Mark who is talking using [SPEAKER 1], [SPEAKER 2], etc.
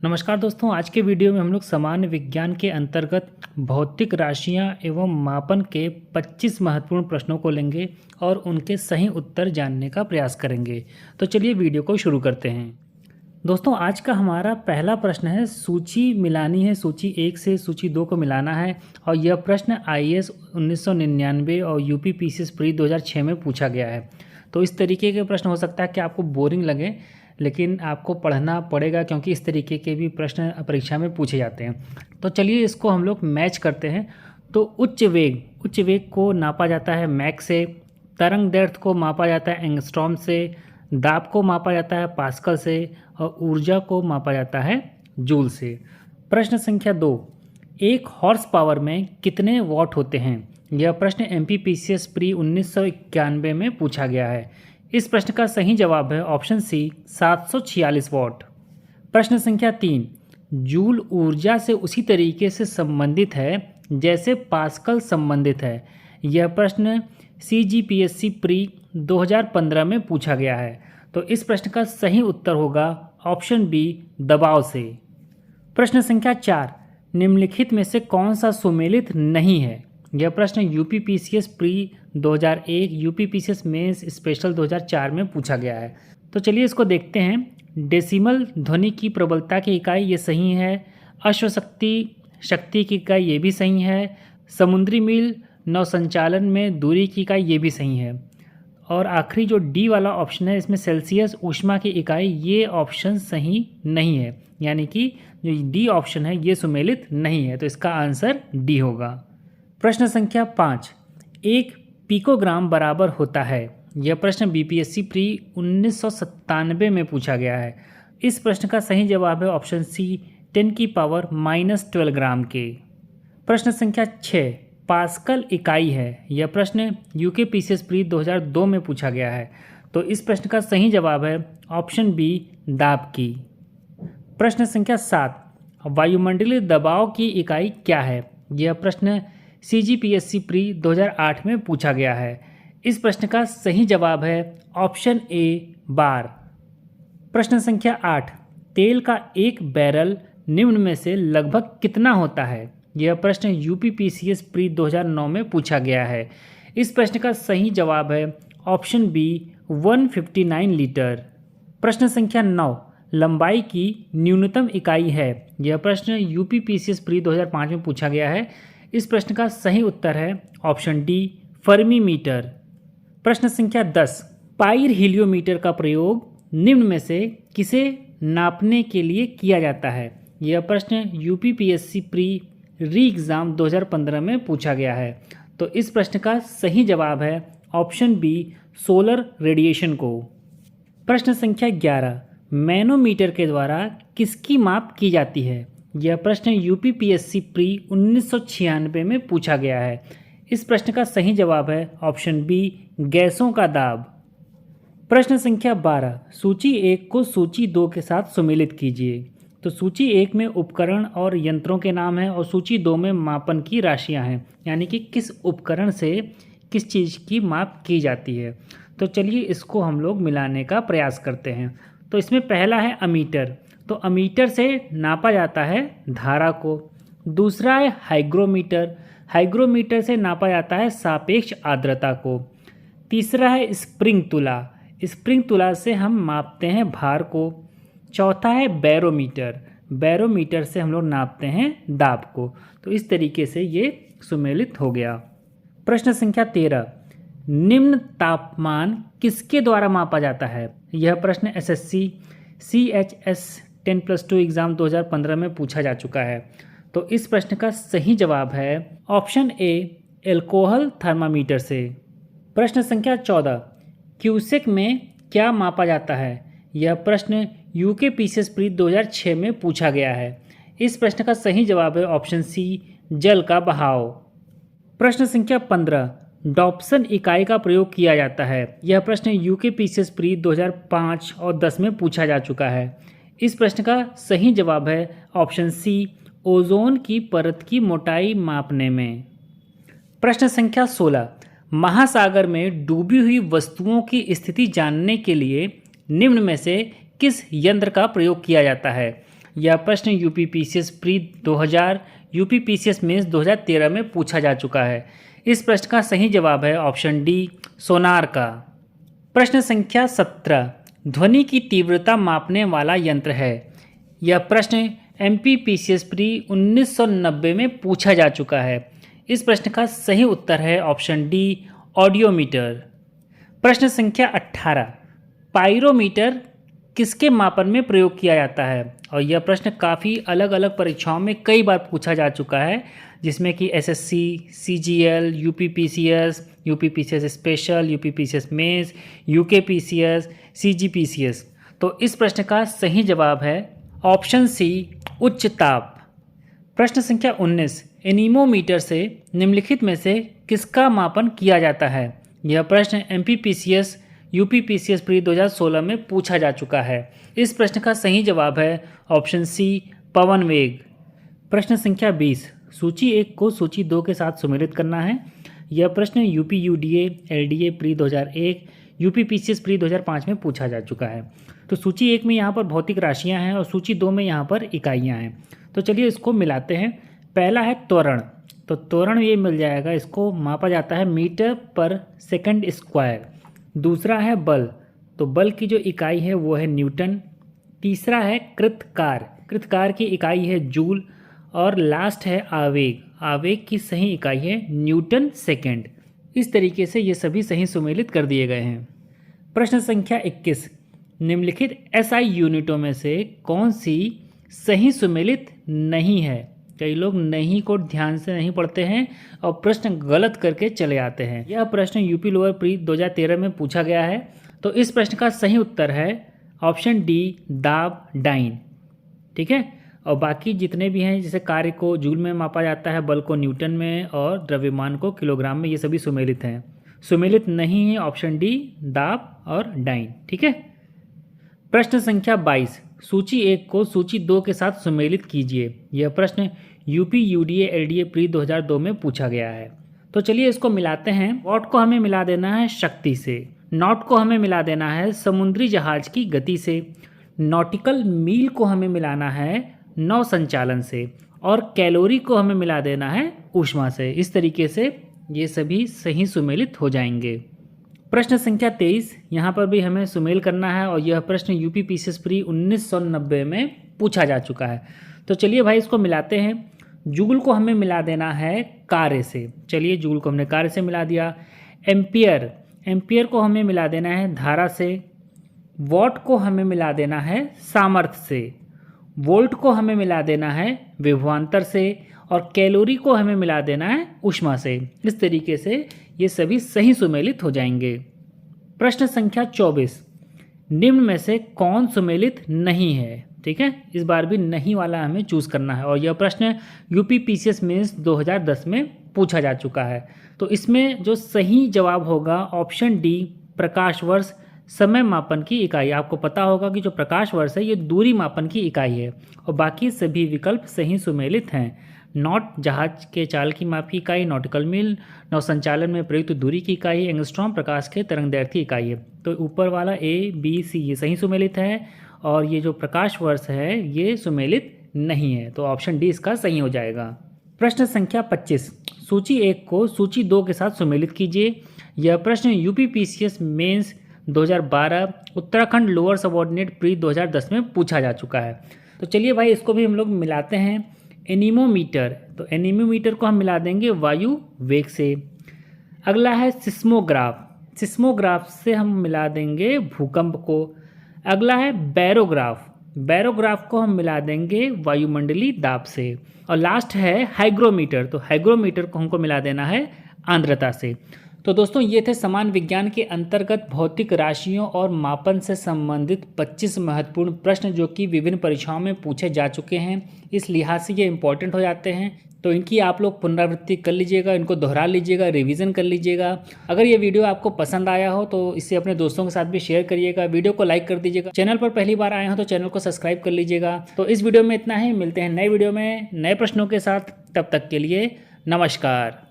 [SPEAKER 1] नमस्कार दोस्तों, आज के वीडियो में हम लोग सामान्य विज्ञान के अंतर्गत भौतिक राशियां एवं मापन के 25 महत्वपूर्ण प्रश्नों को लेंगे और उनके सही उत्तर जानने का प्रयास करेंगे। तो चलिए वीडियो को शुरू करते हैं। दोस्तों, आज का हमारा पहला प्रश्न है, सूची मिलानी है, सूची 1 से सूची 2 को मिलाना है और यह प्रश्न IAS 1999 और UPPCS प्री 2006 में पूछा गया है। तो इस तरीके के प्रश्न हो सकता है कि आपको बोरिंग लगे, लेकिन आपको पढ़ना पड़ेगा क्योंकि इस तरीके के भी प्रश्न परीक्षा में पूछे जाते हैं। तो चलिए इसको हम लोग मैच करते हैं। तो उच्च वेग को नापा जाता है मैक से, तरंग दैर्ध्य को मापा जाता है एंगस्ट्रॉम से, दाब को मापा जाता है पास्कल से और ऊर्जा को मापा जाता है जूल से। प्रश्न संख्या 2, एक हॉर्स पावर में कितने वॉट होते हैं? यह प्रश्न MPPCS प्री 1991 में पूछा गया है। इस प्रश्न का सही जवाब है ऑप्शन सी 746 वॉट। प्रश्न संख्या 3, जूल ऊर्जा से उसी तरीके से संबंधित है जैसे पास्कल संबंधित है। यह प्रश्न CGPSC प्री 2015 में पूछा गया है। तो इस प्रश्न का सही उत्तर होगा ऑप्शन बी दबाव से। प्रश्न संख्या 4, निम्नलिखित में से कौन सा सुमेलित नहीं है? यह प्रश्न UPPCS pre 2001, UPPCS mains special 2004 में पूछा गया है। तो चलिए इसको देखते हैं। डेसिमल ध्वनि की प्रबलता की इकाई ये सही है। शक्ति की इकाई ये भी सही है। समुद्री मील नौसंचालन में दूरी की इकाई ये भी सही है। और आखिरी जो डी वाला ऑप्शन है, इसमें सेल्सियस ऊष्मा की इकाई, ये ऑप्शन सही नहीं है, यानी कि जो डी ऑप्शन है ये सुमेलित नहीं है। तो इसका आंसर डी होगा। प्रश्न संख्या 5, एक पिकोग्राम बराबर होता है? यह प्रश्न BPSC प्री 1997 में पूछा गया है। इस प्रश्न का सही जवाब है ऑप्शन सी 10⁻⁻12 ग्राम के। प्रश्न संख्या 6, पास्कल इकाई है? यह प्रश्न UKPCS प्री 2002 में पूछा गया है। तो इस प्रश्न का सही जवाब है ऑप्शन बी दाब की। प्रश्न संख्या 7, वायुमंडलीय दबाव की इकाई क्या है? यह प्रश्न CGPSC प्री 2008 में पूछा गया है। इस प्रश्न का सही जवाब है ऑप्शन ए बार। प्रश्न संख्या 8, तेल का एक बैरल निम्न में से लगभग कितना होता है? यह प्रश्न UPPCS प्री 2009 में पूछा गया है। इस प्रश्न का सही जवाब है ऑप्शन बी 159 लीटर। प्रश्न संख्या 9, लंबाई की न्यूनतम इकाई है? यह प्रश्न UPPCS प्री 2005 में पूछा गया है। इस प्रश्न का सही उत्तर है ऑप्शन डी फर्मी मीटर। प्रश्न संख्या 10, पाइर हीलियोमीटर का प्रयोग निम्न में से किसे नापने के लिए किया जाता है? यह प्रश्न UPPSC प्री री एग्ज़ाम 2015 में पूछा गया है। तो इस प्रश्न का सही जवाब है ऑप्शन बी सोलर रेडिएशन को। प्रश्न संख्या 11, मैनोमीटर के द्वारा किसकी माप की जाती है? यह प्रश्न UPPSC प्री 1996 में पूछा गया है। इस प्रश्न का सही जवाब है ऑप्शन बी गैसों का दाब। प्रश्न संख्या 12, सूची 1 को सूची 2 के साथ सुमेलित कीजिए। तो सूची 1 में उपकरण और यंत्रों के नाम हैं और सूची 2 में मापन की राशियां हैं, यानी कि किस उपकरण से किस चीज़ की माप की जाती है। तो चलिए इसको हम लोग मिलाने का प्रयास करते हैं। तो इसमें पहला है अमीटर। तो अमीटर से नापा जाता है धारा को। दूसरा है हाइग्रोमीटर। हाइग्रोमीटर से नापा जाता है सापेक्ष आर्द्रता को। तीसरा है स्प्रिंग तुला। स्प्रिंग तुला से हम मापते हैं भार को। चौथा है बैरोमीटर। बैरोमीटर से हम लोग नापते हैं दाब को। तो इस तरीके से ये सुमेलित हो गया। प्रश्न संख्या 13, निम्न तापमान किसके द्वारा मापा जाता है? यह प्रश्न SSC CHS 10+2 एग्ज़ाम 2015 में पूछा जा चुका है। तो इस प्रश्न का सही जवाब है ऑप्शन ए एल्कोहल थर्मामीटर से। प्रश्न संख्या 14, क्यूसेक में क्या मापा जाता है? यह प्रश्न UKPCS प्री 2006 में पूछा गया है। इस प्रश्न का सही जवाब है ऑप्शन सी जल का बहाव। प्रश्न संख्या 15, डॉप्सन इकाई का प्रयोग किया जाता है। यह प्रश्न UKPCS प्री 2005 और 10 में पूछा जा चुका है। इस प्रश्न का सही जवाब है ऑप्शन सी ओजोन की परत की मोटाई मापने में। प्रश्न संख्या 16, महासागर में डूबी हुई वस्तुओं की स्थिति जानने के लिए निम्न में से किस यंत्र का प्रयोग किया जाता है? यह प्रश्न यूपीपीसीएस प्री 2000 यूपीपीसीएस मेंस 2013 में पूछा जा चुका है। इस प्रश्न का सही जवाब है ऑप्शन डी सोनार का। प्रश्न संख्या 17 ध्वनि की तीव्रता मापने वाला यंत्र है। यह प्रश्न एमपीपीसीएस प्री 1990 में पूछा जा चुका है। इस प्रश्न का सही उत्तर है ऑप्शन डी ऑडियोमीटर। प्रश्न संख्या 18 पाइरोमीटर किसके मापन में प्रयोग किया जाता है। और यह प्रश्न काफ़ी अलग अलग परीक्षाओं में कई बार पूछा जा चुका है, जिसमें कि SSC, CGL, UPPCS, UPPCS special, UPPCS mains, UKPCS, CGPCS. तो इस प्रश्न का सही जवाब है ऑप्शन सी उच्च ताप। प्रश्न संख्या 19 एनीमोमीटर से निम्नलिखित में से किसका मापन किया जाता है। यह प्रश्न एमपीपीसीएस यूपीपीसीएस प्री 2016 में पूछा जा चुका है। इस प्रश्न का सही जवाब है ऑप्शन सी पवन वेग। प्रश्न संख्या 20 सूची 1 को सूची 2 के साथ सुमेलित करना है। यह प्रश्न UP UDA LDA pre 2001 UPPCS pre 2005 में पूछा जा चुका है। तो सूची 1 में यहाँ पर भौतिक राशियाँ हैं और सूची 2 में यहाँ पर इकाइयाँ हैं। तो चलिए इसको मिलाते हैं। पहला है त्वरण। तो त्वरण ये मिल जाएगा, इसको मापा जाता है मीटर पर सेकंड स्क्वायर। दूसरा है बल। तो बल की जो इकाई है वो है न्यूटन। तीसरा है कृतकार। कृतकार की इकाई है जूल। और लास्ट है आवेग। आवेग की सही इकाई है न्यूटन सेकंड। इस तरीके से ये सभी सही सुमेलित कर दिए गए हैं। प्रश्न संख्या 21 निम्नलिखित एसआई यूनिटों में से कौन सी सही सुमेलित नहीं है। कई लोग नहीं को ध्यान से नहीं पढ़ते हैं और प्रश्न गलत करके चले आते हैं। यह प्रश्न यूपी लोअर प्री 2013 में पूछा गया है। तो इस प्रश्न का सही उत्तर है ऑप्शन डी दाब डाइन। ठीक है। और बाकी जितने भी हैं, जैसे कार्य को जूल में मापा जाता है, बल को न्यूटन में और द्रव्यमान को किलोग्राम में, ये सभी सुमेलित हैं। सुमेलित नहीं है ऑप्शन डी दाब और डाइन। ठीक है। प्रश्न संख्या 22 सूची 1 को सूची 2 के साथ सुमेलित कीजिए। यह प्रश्न यूपी यूडीए एलडीए प्री 2002 में पूछा गया है। तो चलिए इसको मिलाते हैं। वॉट को हमें मिला देना है शक्ति से, नॉट को हमें मिला देना है समुद्री जहाज की गति से, नॉटिकल मील को हमें मिलाना है नौ संचालन से, और कैलोरी को हमें मिला देना है ऊष्मा से। इस तरीके से ये सभी सही सुमेलित हो जाएंगे। प्रश्न संख्या 23 यहाँ पर भी हमें सुमेल करना है और यह प्रश्न यूपीपीसीएस प्री 1990 में पूछा जा चुका है। तो चलिए भाई इसको मिलाते हैं। जूल को हमें मिला देना है कार्य से। चलिए जूल को हमने कार्य से मिला दिया। एम्पियर, एम्पियर को हमें मिला देना है धारा से। वॉट को हमें मिला देना है सामर्थ्य से। वोल्ट को हमें मिला देना है विभवांतर से, और कैलोरी को हमें मिला देना है ऊष्मा से। इस तरीके से ये सभी सही सुमेलित हो जाएंगे। प्रश्न संख्या 24 निम्न में से कौन सुमेलित नहीं है। ठीक है, इस बार भी नहीं वाला हमें चूज़ करना है और यह प्रश्न यूपीपीसीएस मेंस 2010 में पूछा जा चुका है। तो इसमें जो सही जवाब होगा ऑप्शन डी प्रकाश वर्ष समय मापन की इकाई। आपको पता होगा कि जो प्रकाश वर्ष है ये दूरी मापन की इकाई है और बाकी सभी विकल्प सही सुमेलित हैं। नॉट जहाज के चाल की माप की इकाई, नॉटिकल मील नौ संचालन में प्रयुक्त दूरी की इकाई, एंगस्ट्रॉम प्रकाश के तरंगदैर्घ्य इकाई है। तो ऊपर वाला ए बी सी ये सही सुमेलित है और ये जो प्रकाश वर्ष है ये सुमेलित नहीं है। तो ऑप्शन डी इसका सही हो जाएगा। प्रश्न संख्या 25 सूची 1 को सूची 2 के साथ सुमेलित कीजिए। यह प्रश्न UPPCS mains 2012 Uttarakhand lower subordinate pre 2010 में पूछा जा चुका है। तो चलिए भाई इसको भी हम लोग मिलाते हैं। एनीमोमीटर, तो एनीमोमीटर को हम मिला देंगे वायु वेग से। अगला है सिस्मोग्राफ, सिस्मोग्राफ से हम मिला देंगे भूकंप को। अगला है बैरोग्राफ, बैरोग्राफ को हम मिला देंगे वायुमंडलीय दाब से। और लास्ट है हाइग्रोमीटर, तो हाइग्रोमीटर को हमको मिला देना है आर्द्रता से। तो दोस्तों ये थे समान विज्ञान के अंतर्गत भौतिक राशियों और मापन से संबंधित 25 महत्वपूर्ण प्रश्न जो कि विभिन्न परीक्षाओं में पूछे जा चुके हैं। इस लिहाज से ये इंपॉर्टेंट हो जाते हैं, तो इनकी आप लोग पुनरावृत्ति कर लीजिएगा, इनको दोहरा लीजिएगा, रिवीजन कर लीजिएगा। अगर ये वीडियो आपको पसंद आया हो तो इसे अपने दोस्तों के साथ भी शेयर करिएगा, वीडियो को लाइक कर दीजिएगा। चैनल पर पहली बार आए हो तो चैनल को सब्सक्राइब कर लीजिएगा। तो इस वीडियो में इतना ही, मिलते हैं नए वीडियो में नए प्रश्नों के साथ। तब तक के लिए नमस्कार।